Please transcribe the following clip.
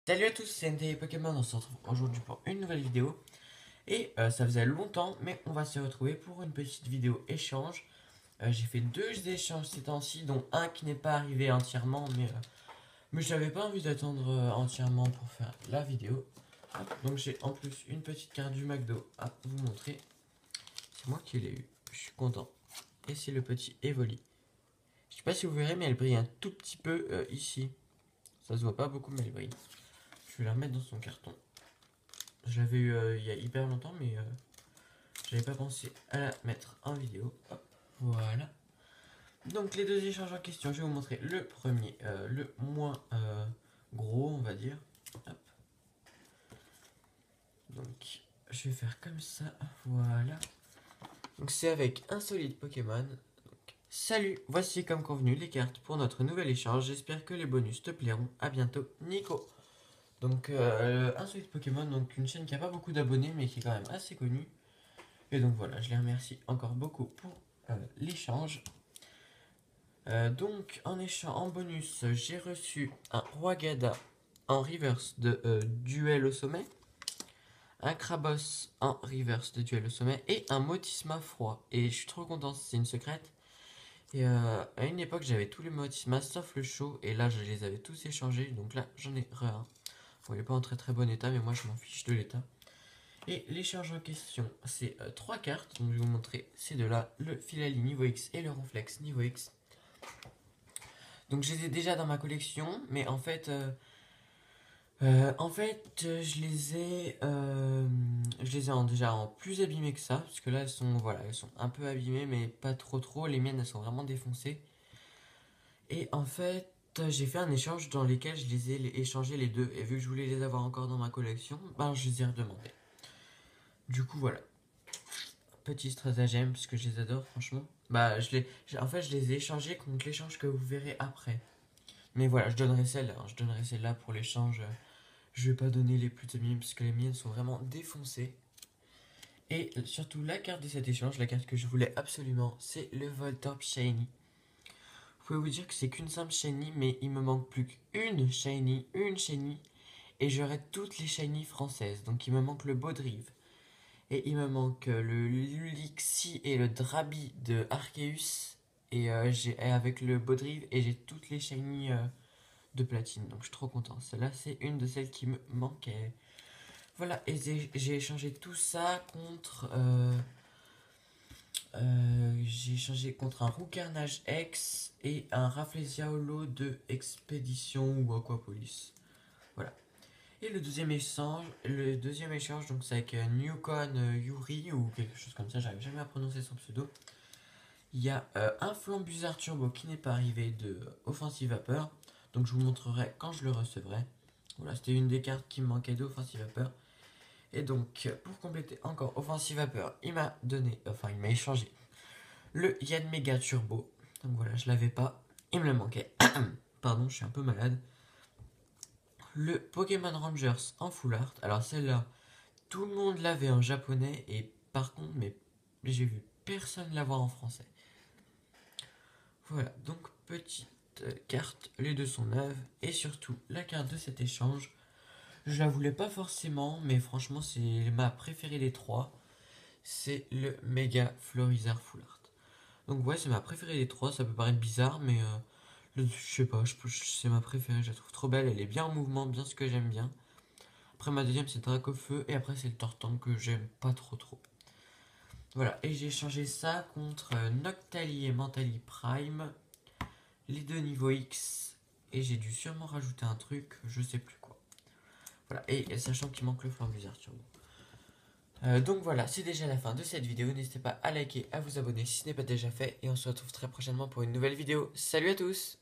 Salut à tous, c'est NTV Pokémon, on se retrouve aujourd'hui pour une nouvelle vidéo. Et ça faisait longtemps, mais on va se retrouver pour une petite vidéo échange. J'ai fait deux échanges ces temps-ci, dont un qui n'est pas arrivé entièrement, mais j'avais pas envie d'attendre entièrement pour faire la vidéo. Hop, donc j'ai en plus une petite carte du McDo à vous montrer. C'est moi qui l'ai eu, je suis content. Et c'est le petit Evoli. Je sais pas si vous verrez, mais elle brille un tout petit peu ici. Ça se voit pas beaucoup, mais elle brille. Je vais la remettre dans son carton. Je l'avais eu il y a hyper longtemps, mais j'avais pas pensé à la mettre en vidéo. Hop, voilà. Donc les deux échanges en question, je vais vous montrer le premier, le moins gros, on va dire. Hop. Donc je vais faire comme ça, voilà. Donc c'est avec un solide Pokémon. Donc, salut, voici comme convenu les cartes pour notre nouvel échange. J'espère que les bonus te plairont. À bientôt, Nico. Donc un solide Pokémon, donc une chaîne qui a pas beaucoup d'abonnés mais qui est quand même assez connue. Et donc voilà, je les remercie encore beaucoup pour l'échange. Donc en échange, en bonus, j'ai reçu un Rwagada en reverse de duel au sommet, un Krabos en reverse de duel au sommet et un Motisma froid. Et je suis trop content, c'est une secrète. Et à une époque, j'avais tous les Motisma sauf le chaud, et là je les avais tous échangés. Donc là, j'en ai un. Bon, il n'est pas en très très bon état, mais moi je m'en fiche de l'état. Et l'échange en question, c'est 3 cartes. Donc je vais vous montrer ces deux-là, le Filali niveau X et le Ronflex niveau X. Donc je les ai déjà dans ma collection, mais je les ai déjà en plus abîmées que ça, parce que là elles sont un peu abîmées, mais pas trop trop. Les miennes elles sont vraiment défoncées. Et en fait, j'ai fait un échange dans lequel je les ai échangés les deux, et vu que je voulais les avoir encore dans ma collection, ben je les ai redemandés. Du coup voilà. Petit stratagème, parce que je les adore, franchement. Bah, en fait, je les ai échangés contre l'échange que vous verrez après. Mais voilà, je donnerai celle-là. Hein, je donnerai celle-là pour l'échange. Je vais pas donner les plus abîmées, parce que les miennes sont vraiment défoncées. Et surtout, la carte de cet échange, la carte que je voulais absolument, c'est le Voltorb Shiny. Vous pouvez vous dire que c'est qu'une simple Shiny, mais il me manque plus qu'une Shiny, et j'aurai toutes les Shiny françaises. Donc il me manque le Baudrive. Et il me manque le Lulixi et le Drabi de Arceus. Et avec le Baudrive, et j'ai toutes les shiny de platine. Donc je suis trop content. Celle-là, c'est une de celles qui me manquait. Voilà, et j'ai échangé tout ça contre. J'ai échangé contre un Roucarnage X et un Rafflesia Holo de Expédition ou Aquapolis. Voilà. Et le deuxième échange, donc c'est avec Newcon Yuri ou quelque chose comme ça, j'arrive jamais à prononcer son pseudo. Il y a un Flambuzard Turbo qui n'est pas arrivé de Offensive Vapeur, donc je vous montrerai quand je le recevrai. Voilà, c'était une des cartes qui me manquait d'Offensive Vapeur. Et donc, pour compléter encore Offensive Vapeur, il m'a échangé le Yanmega Turbo. Donc voilà, je l'avais pas, il me le manquait. Pardon, je suis un peu malade. Le Pokémon Rangers en full art. Alors celle-là, tout le monde l'avait en japonais et par contre, mais j'ai vu personne l'avoir en français. Voilà, donc petite carte, les deux sont neuves et surtout la carte de cet échange. Je la voulais pas forcément, mais franchement c'est ma préférée des trois. C'est le Mega Florizard Full Art. Donc ouais, c'est ma préférée des trois. Ça peut paraître bizarre, mais je sais pas, c'est ma préférée. Je la trouve trop belle. Elle est bien en mouvement, bien ce que j'aime bien. Après ma deuxième c'est Dracofeu et après c'est le Tortank que j'aime pas trop trop. Voilà, et j'ai changé ça contre Noctali et Mentali Prime, les deux niveau X, et j'ai dû sûrement rajouter un truc, je sais plus quoi. Voilà, et sachant qu'il manque le Flambuzard Turbo. Donc voilà, c'est déjà la fin de cette vidéo, n'hésitez pas à liker, à vous abonner si ce n'est pas déjà fait, et on se retrouve très prochainement pour une nouvelle vidéo. Salut à tous!